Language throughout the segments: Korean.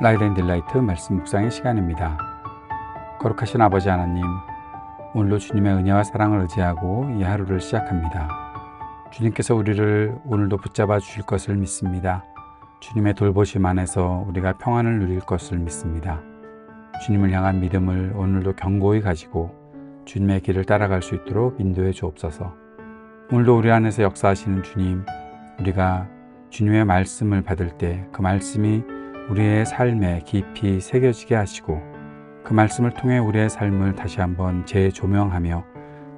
라이트 앤 딜라이트 말씀 묵상의 시간입니다. 거룩하신 아버지 하나님, 오늘도 주님의 은혜와 사랑을 의지하고 이 하루를 시작합니다. 주님께서 우리를 오늘도 붙잡아 주실 것을 믿습니다. 주님의 돌보심 안에서 우리가 평안을 누릴 것을 믿습니다. 주님을 향한 믿음을 오늘도 견고히 가지고 주님의 길을 따라갈 수 있도록 인도해 주옵소서. 오늘도 우리 안에서 역사하시는 주님, 우리가 주님의 말씀을 받을 때 그 말씀이 우리의 삶에 깊이 새겨지게 하시고 그 말씀을 통해 우리의 삶을 다시 한번 재조명하며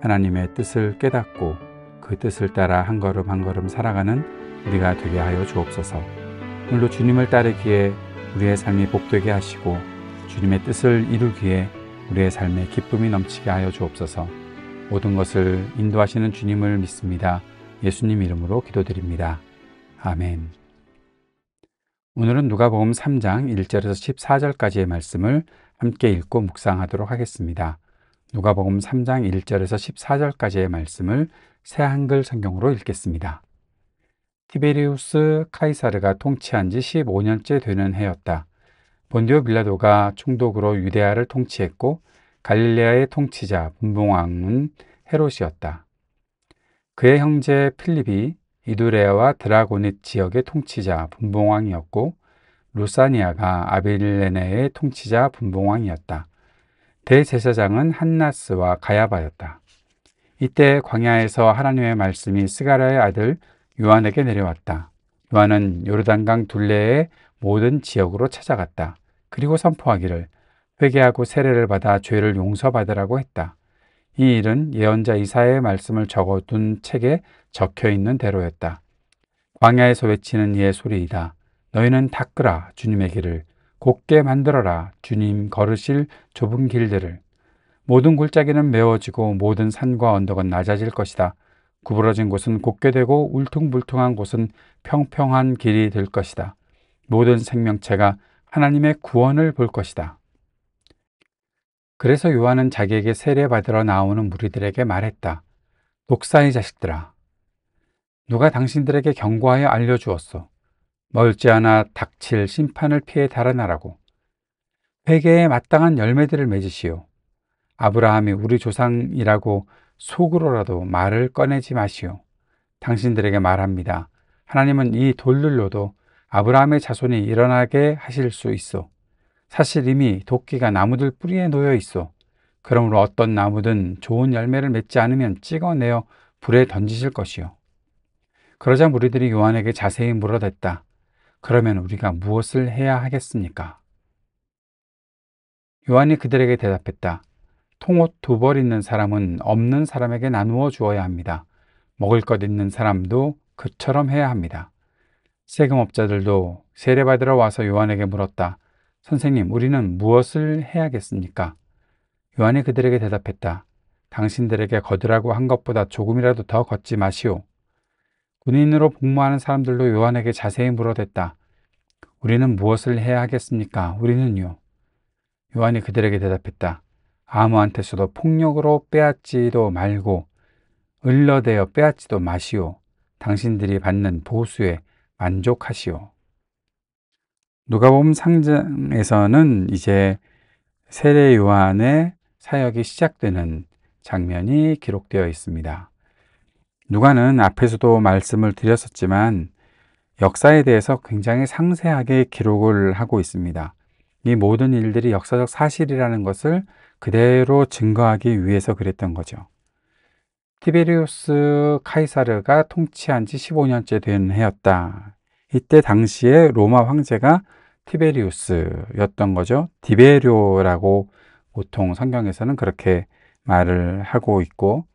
하나님의 뜻을 깨닫고 그 뜻을 따라 한 걸음 한 걸음 살아가는 우리가 되게 하여 주옵소서. 오늘도 주님을 따르기에 우리의 삶이 복되게 하시고 주님의 뜻을 이루기에 우리의 삶에 기쁨이 넘치게 하여 주옵소서. 모든 것을 인도하시는 주님을 믿습니다. 예수님 이름으로 기도드립니다. 아멘. 오늘은 누가복음 3장 1절에서 14절까지의 말씀을 함께 읽고 묵상하도록 하겠습니다. 누가복음 3장 1절에서 14절까지의 말씀을 새 한글 성경으로 읽겠습니다. 티베리우스 카이사르가 통치한 지 15년째 되는 해였다. 본디오 빌라도가 총독으로 유대아를 통치했고 갈릴레아의 통치자 분봉왕은 헤롯이었다. 그의 형제 필립이 이두레아와 드라고닛 지역의 통치자 분봉왕이었고 루사니아가 아빌레네의 통치자 분봉왕이었다. 대제사장은 한나스와 가야바였다. 이때 광야에서 하나님의 말씀이 스가랴의 아들 요한에게 내려왔다. 요한은 요르단강 둘레의 모든 지역으로 찾아갔다. 그리고 선포하기를 회개하고 세례를 받아 죄를 용서받으라고 했다. 이 일은 예언자 이사야의 말씀을 적어둔 책에 적혀있는 대로였다. 광야에서 외치는 이의 소리이다. 너희는 닦으라 주님의 길을, 곧게 만들어라 주님 걸으실 좁은 길들을. 모든 골짜기는 메워지고 모든 산과 언덕은 낮아질 것이다. 구부러진 곳은 곧게 되고 울퉁불퉁한 곳은 평평한 길이 될 것이다. 모든 생명체가 하나님의 구원을 볼 것이다. 그래서 요한은 자기에게 세례받으러 나오는 무리들에게 말했다. 독사의 자식들아, 누가 당신들에게 경고하여 알려주었소. 멀지않아 닥칠 심판을 피해 달아나라고. 회개에 마땅한 열매들을 맺으시오. 아브라함이 우리 조상이라고 속으로라도 말을 꺼내지 마시오. 당신들에게 말합니다. 하나님은 이 돌들로도 아브라함의 자손이 일어나게 하실 수 있어. 사실 이미 도끼가 나무들 뿌리에 놓여 있어. 그러므로 어떤 나무든 좋은 열매를 맺지 않으면 찍어내어 불에 던지실 것이요. 그러자 무리들이 요한에게 자세히 물어댔다. 그러면 우리가 무엇을 해야 하겠습니까? 요한이 그들에게 대답했다. 통옷 2벌 있는 사람은 없는 사람에게 나누어 주어야 합니다. 먹을 것 있는 사람도 그처럼 해야 합니다. 세금업자들도 세례받으러 와서 요한에게 물었다. 선생님, 우리는 무엇을 해야겠습니까? 요한이 그들에게 대답했다. 당신들에게 걷으라고 한 것보다 조금이라도 더 걷지 마시오. 군인으로 복무하는 사람들도 요한에게 자세히 물어댔다. 우리는 무엇을 해야 하겠습니까? 우리는요. 요한이 그들에게 대답했다. 아무한테서도 폭력으로 빼앗지도 말고 을러대어 빼앗지도 마시오. 당신들이 받는 보수에 만족하시오. 누가복음 3장에서는 이제 세례 요한의 사역이 시작되는 장면이 기록되어 있습니다. 누가는 앞에서도 말씀을 드렸었지만 역사에 대해서 굉장히 상세하게 기록을 하고 있습니다. 이 모든 일들이 역사적 사실이라는 것을 그대로 증거하기 위해서 그랬던 거죠. 티베리우스 카이사르가 통치한 지 15년째 된 해였다. 이때 당시에 로마 황제가 티베리우스였던 거죠. 디베료라고 보통 성경에서는 그렇게 말을 하고 있고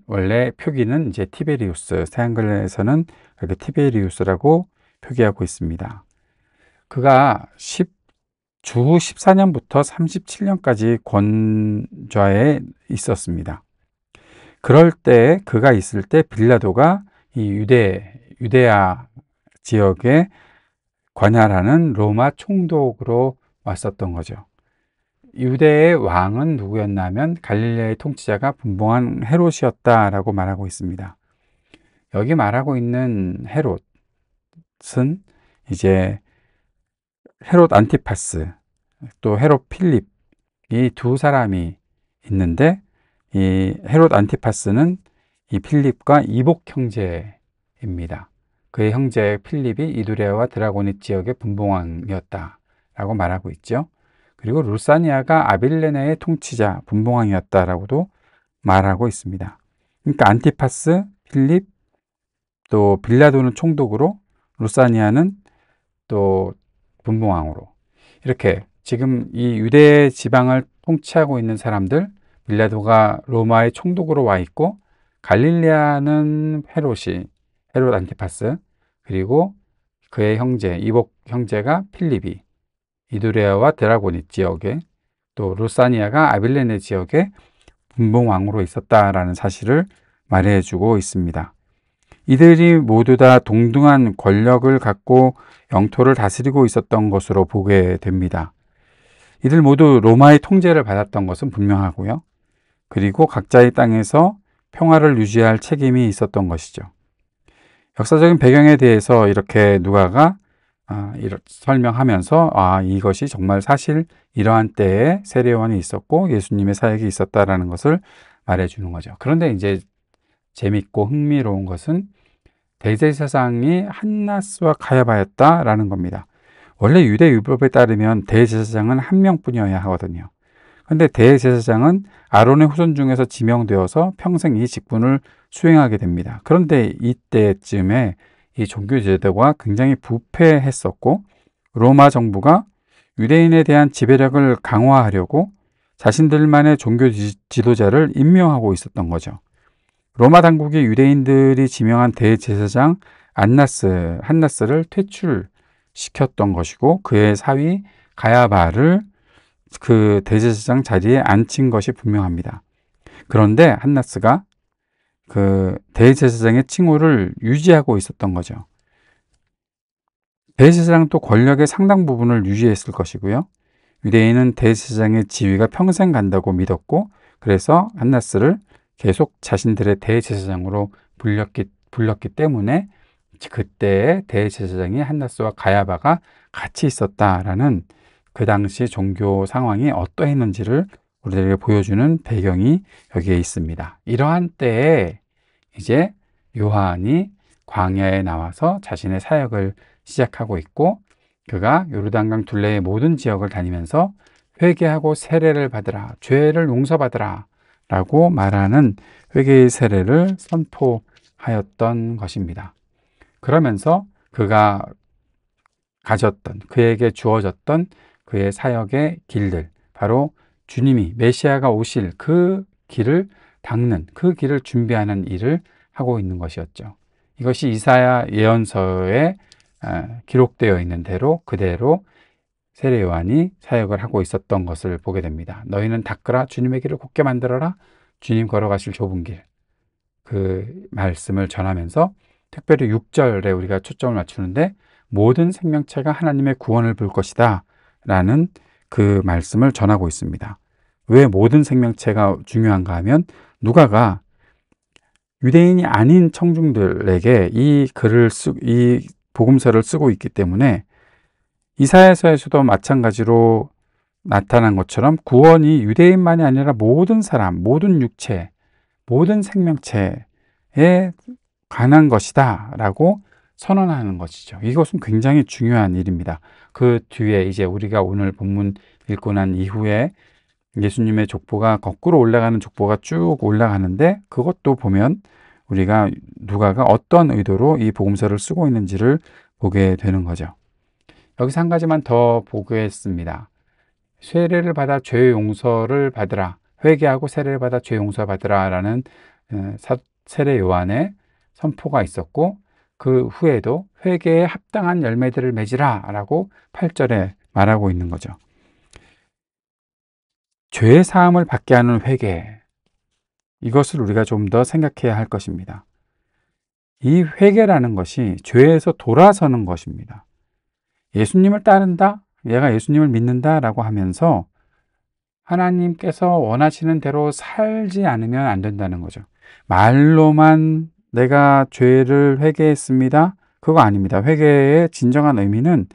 원래 표기는 이제 티베리우스, 새한글에서는 이렇게 티베리우스라고 표기하고 있습니다. 그가 주 14년부터 37년까지 권좌에 있었습니다. 그럴 때 그가 있을 때 빌라도가 이 유대아 지역에 관할하는 로마 총독으로 왔었던 거죠. 유대의 왕은 누구였냐면 갈릴레아의 통치자가 분봉한 헤롯이었다라고 말하고 있습니다. 여기 말하고 있는 헤롯은 이제 헤롯 안티파스, 또 헤롯 필립, 이 두 사람이 있는데, 이 헤롯 안티파스는 이 필립과 이복 형제입니다. 그의 형제 필립이 이두레아와 드라고닛 지역의 분봉왕이었다라고 말하고 있죠. 그리고 루사니아가 아빌레네의 통치자, 분봉왕이었다라고도 말하고 있습니다. 그러니까 안티파스, 필립, 또 빌라도는 총독으로, 루사니아는 또 분봉왕으로, 이렇게 지금 이 유대 지방을 통치하고 있는 사람들, 빌라도가 로마의 총독으로 와 있고, 갈릴레아는 헤롯 안티파스, 그리고 그의 형제, 이복 형제가 필립이 이두레아와 드라고닛 지역에, 또 루사니아가 아빌레네 지역에 분봉왕으로 있었다라는 사실을 말해주고 있습니다. 이들이 모두 다 동등한 권력을 갖고 영토를 다스리고 있었던 것으로 보게 됩니다. 이들 모두 로마의 통제를 받았던 것은 분명하고요. 그리고 각자의 땅에서 평화를 유지할 책임이 있었던 것이죠. 역사적인 배경에 대해서 이렇게 누가가 설명하면서 이것이 정말 사실 이러한 때에 세례요한이 있었고 예수님의 사역이 있었다라는 것을 말해주는 거죠. 그런데 이제 재밌고 흥미로운 것은 대제사장이 한나스와 가야바였다라는 겁니다. 원래 유대 율법에 따르면 대제사장은 한 명뿐이어야 하거든요. 그런데 대제사장은 아론의 후손 중에서 지명되어서 평생 이 직분을 수행하게 됩니다. 그런데 이때쯤에 이 종교 제도가 굉장히 부패했었고, 로마 정부가 유대인에 대한 지배력을 강화하려고 자신들만의 종교 지도자를 임명하고 있었던 거죠. 로마 당국이 유대인들이 지명한 대제사장 한나스를 퇴출시켰던 것이고, 그의 사위 가야바를 그 대제사장 자리에 앉힌 것이 분명합니다. 그런데 한나스가 그 대제사장의 칭호를 유지하고 있었던 거죠. 대제사장도 권력의 상당 부분을 유지했을 것이고요. 유대인은 대제사장의 지위가 평생 간다고 믿었고, 그래서 한나스를 계속 자신들의 대제사장으로 불렀기 때문에 그때의 대제사장이 한나스와 가야바가 같이 있었다라는 그 당시 종교 상황이 어떠했는지를 우리들에게 보여주는 배경이 여기에 있습니다. 이러한 때에 이제 요한이 광야에 나와서 자신의 사역을 시작하고 있고, 그가 요르단강 둘레의 모든 지역을 다니면서 회개하고 세례를 받으라, 죄를 용서받으라 라고 말하는 회개의 세례를 선포하였던 것입니다. 그러면서 그가 가졌던, 그에게 주어졌던 그의 사역의 길들, 바로 주님이 메시아가 오실 그 길을 닦는, 그 길을 준비하는 일을 하고 있는 것이었죠. 이것이 이사야 예언서에 기록되어 있는 대로 그대로 세례 요한이 사역을 하고 있었던 것을 보게 됩니다. 너희는 닦으라, 주님의 길을 곧게 만들어라, 주님 걸어가실 좁은 길, 그 말씀을 전하면서 특별히 6절에 우리가 초점을 맞추는데, 모든 생명체가 하나님의 구원을 볼 것이다 라는 그 말씀을 전하고 있습니다. 왜 모든 생명체가 중요한가 하면, 누가가 유대인이 아닌 청중들에게 이 복음서를 쓰고 있기 때문에, 이사야서에서도 마찬가지로 나타난 것처럼 구원이 유대인만이 아니라 모든 사람, 모든 육체, 모든 생명체에 관한 것이다 라고 선언하는 것이죠. 이것은 굉장히 중요한 일입니다. 그 뒤에 이제 우리가 오늘 본문 읽고 난 이후에 예수님의 족보가 거꾸로 올라가는 족보가 쭉 올라가는데, 그것도 보면 우리가 누가가 어떤 의도로 이 복음서를 쓰고 있는지를 보게 되는 거죠. 여기서 한 가지만 더 보겠습니다. 세례를 받아 죄 용서를 받으라, 회개하고 세례를 받아 죄 용서 받으라 라는 세례 요한의 선포가 있었고, 그 후에도 회개에 합당한 열매들을 맺으라 라고 8절에 말하고 있는 거죠. 죄 사함을 받게 하는 회개, 이것을 우리가 좀 더 생각해야 할 것입니다. 이 회개라는 것이 죄에서 돌아서는 것입니다. 예수님을 따른다, 내가 예수님을 믿는다 라고 하면서 하나님께서 원하시는 대로 살지 않으면 안 된다는 거죠. 말로만 내가 죄를 회개했습니다, 그거 아닙니다. 회개의 진정한 의미는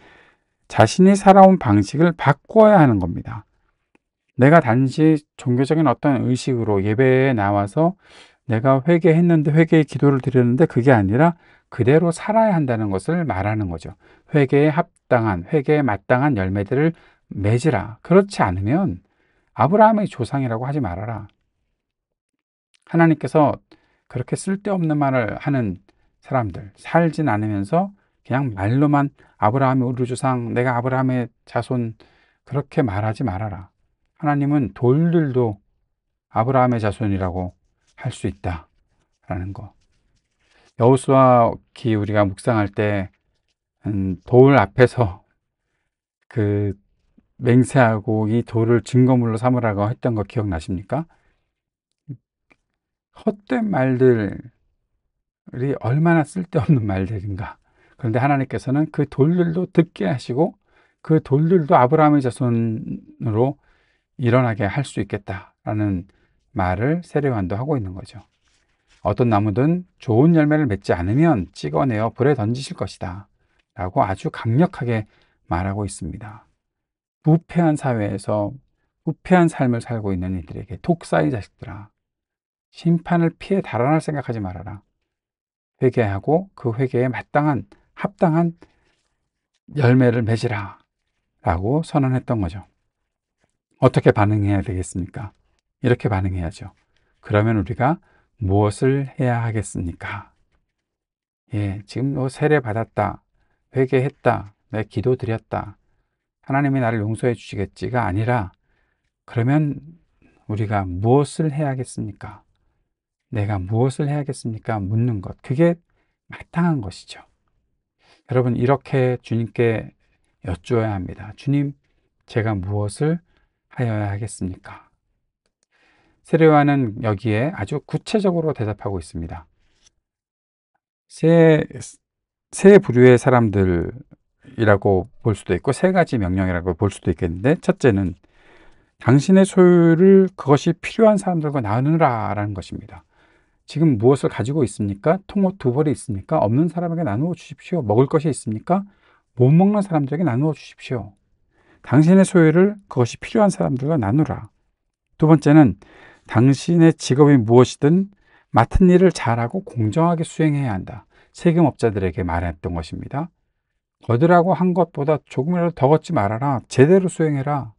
자신이 살아온 방식을 바꿔야 하는 겁니다. 내가 단지 종교적인 어떤 의식으로 예배에 나와서 내가 회개했는데 회개의 기도를 드렸는데 그게 아니라 그대로 살아야 한다는 것을 말하는 거죠. 회개에 합당한, 회개에 마땅한 열매들을 맺으라. 그렇지 않으면 아브라함의 조상이라고 하지 말아라. 하나님께서 그렇게 쓸데없는 말을 하는 사람들, 살진 않으면서 그냥 말로만 아브라함의 우리 조상, 내가 아브라함의 자손, 그렇게 말하지 말아라. 하나님은 돌들도 아브라함의 자손이라고 할 수 있다라는 거. 여호수아기 우리가 묵상할 때 돌 앞에서 그 맹세하고 이 돌을 증거물로 삼으라고 했던 거 기억나십니까? 헛된 말들이 얼마나 쓸데없는 말들인가. 그런데 하나님께서는 그 돌들도 듣게 하시고 그 돌들도 아브라함의 자손으로 일어나게 할 수 있겠다라는 말을 세례요한도 하고 있는 거죠. 어떤 나무든 좋은 열매를 맺지 않으면 찍어내어 불에 던지실 것이다 라고 아주 강력하게 말하고 있습니다. 부패한 사회에서 부패한 삶을 살고 있는 이들에게 독사의 자식들아, 심판을 피해 달아날 생각하지 말아라. 회개하고 그 회개에 마땅한 합당한 열매를 맺으라 라고 선언했던 거죠. 어떻게 반응해야 되겠습니까? 이렇게 반응해야죠. 그러면 우리가 무엇을 해야 하겠습니까? 지금 너 세례 받았다, 회개했다, 내 기도 드렸다, 하나님이 나를 용서해 주시겠지가 아니라, 그러면 우리가 무엇을 해야겠습니까? 내가 무엇을 해야겠습니까? 묻는 것, 그게 마땅한 것이죠. 여러분, 이렇게 주님께 여쭈어야 합니다. 주님, 제가 무엇을 하여야 하겠습니까? 세례요한은 여기에 아주 구체적으로 대답하고 있습니다. 세 부류의 사람들이라고 볼 수도 있고 세 가지 명령이라고 볼 수도 있겠는데, 첫째는 당신의 소유를 그것이 필요한 사람들과 나누라 라는 것입니다. 지금 무엇을 가지고 있습니까? 통옷 두 벌이 있습니까? 없는 사람에게 나누어 주십시오. 먹을 것이 있습니까? 못 먹는 사람들에게 나누어 주십시오. 당신의 소유를 그것이 필요한 사람들과 나누라. 두 번째는 당신의 직업이 무엇이든 맡은 일을 잘하고 공정하게 수행해야 한다. 세금업자들에게 말했던 것입니다. 거두라고 한 것보다 조금이라도 더 걷지 말아라. 제대로 수행해라.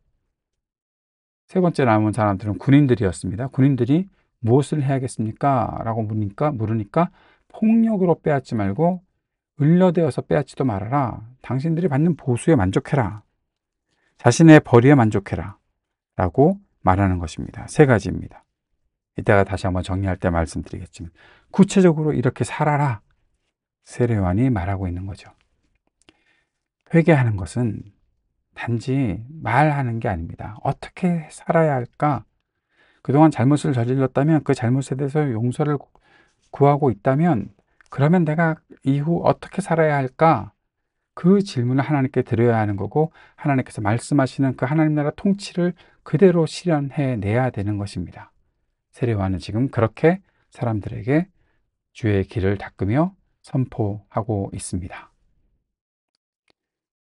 세 번째 남은 사람들은 군인들이었습니다. 군인들이 무엇을 해야겠습니까? 라고 물으니까 폭력으로 빼앗지 말고 을려되어서 빼앗지도 말아라. 당신들이 받는 보수에 만족해라. 자신의 벌이에 만족해라. 라고 말하는 것입니다. 세 가지입니다. 이따가 다시 한번 정리할 때 말씀드리겠지만 구체적으로 이렇게 살아라. 세례요한이 말하고 있는 거죠. 회개하는 것은 단지 말하는 게 아닙니다. 어떻게 살아야 할까? 그동안 잘못을 저질렀다면 그 잘못에 대해서 용서를 구하고 있다면 그러면 내가 이후 어떻게 살아야 할까? 그 질문을 하나님께 드려야 하는 거고, 하나님께서 말씀하시는 그 하나님 나라 통치를 그대로 실현해 내야 되는 것입니다. 세례요한은 지금 그렇게 사람들에게 주의 길을 닦으며 선포하고 있습니다.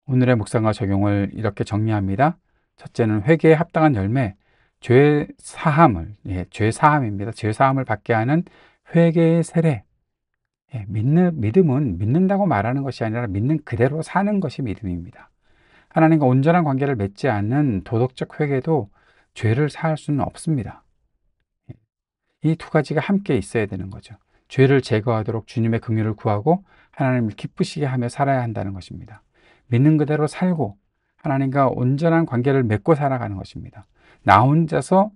오늘의 묵상과 적용을 이렇게 정리합니다. 첫째는 회개에 합당한 열매, 죄 사함입니다. 죄 사함을 받게 하는 회개의 세례. 믿음은 믿는다고 말하는 것이 아니라 믿는 그대로 사는 것이 믿음입니다. 하나님과 온전한 관계를 맺지 않는 도덕적 회개도 죄를 사할 수는 없습니다. 이 두 가지가 함께 있어야 되는 거죠. 죄를 제거하도록 주님의 긍휼을 구하고 하나님을 기쁘시게 하며 살아야 한다는 것입니다. 믿는 그대로 살고 하나님과 온전한 관계를 맺고 살아가는 것입니다. 나 혼자서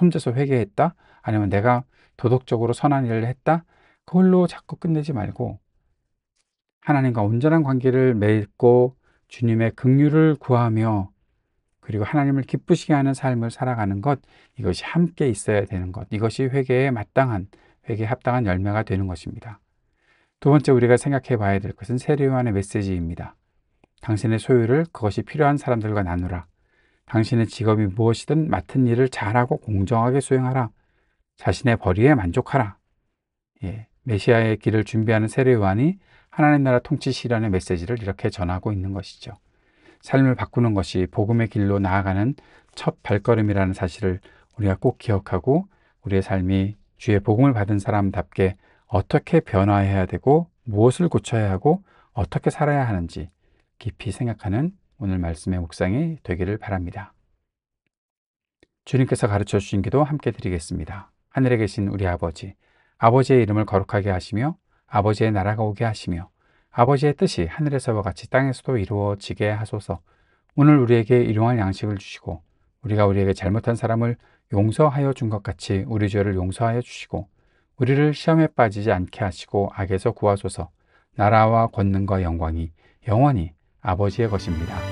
혼자서 회개했다, 아니면 내가 도덕적으로 선한 일을 했다, 그걸로 자꾸 끝내지 말고 하나님과 온전한 관계를 맺고 주님의 긍휼을 구하며 그리고 하나님을 기쁘시게 하는 삶을 살아가는 것, 이것이 함께 있어야 되는 것, 이것이 회개에 합당한 열매가 되는 것입니다. 두 번째, 우리가 생각해 봐야 될 것은 세례요한의 메시지입니다. 당신의 소유를 그것이 필요한 사람들과 나누라. 당신의 직업이 무엇이든 맡은 일을 잘하고 공정하게 수행하라. 자신의 벌이에 만족하라. 메시아의 길을 준비하는 세례요한이 하나님 나라 통치 실현의 메시지를 이렇게 전하고 있는 것이죠. 삶을 바꾸는 것이 복음의 길로 나아가는 첫 발걸음이라는 사실을 우리가 꼭 기억하고 우리의 삶이 주의 복음을 받은 사람답게 어떻게 변화해야 되고 무엇을 고쳐야 하고 어떻게 살아야 하는지 깊이 생각하는 오늘 말씀의 묵상이 되기를 바랍니다. 주님께서 가르쳐 주신 기도 함께 드리겠습니다. 하늘에 계신 우리 아버지, 아버지의 이름을 거룩하게 하시며 아버지의 나라가 오게 하시며 아버지의 뜻이 하늘에서와 같이 땅에서도 이루어지게 하소서. 오늘 우리에게 일용할 양식을 주시고 우리가 우리에게 잘못한 사람을 용서하여 준 것 같이 우리 죄를 용서하여 주시고 우리를 시험에 빠지지 않게 하시고 악에서 구하소서. 나라와 권능과 영광이 영원히 아버지의 것입니다.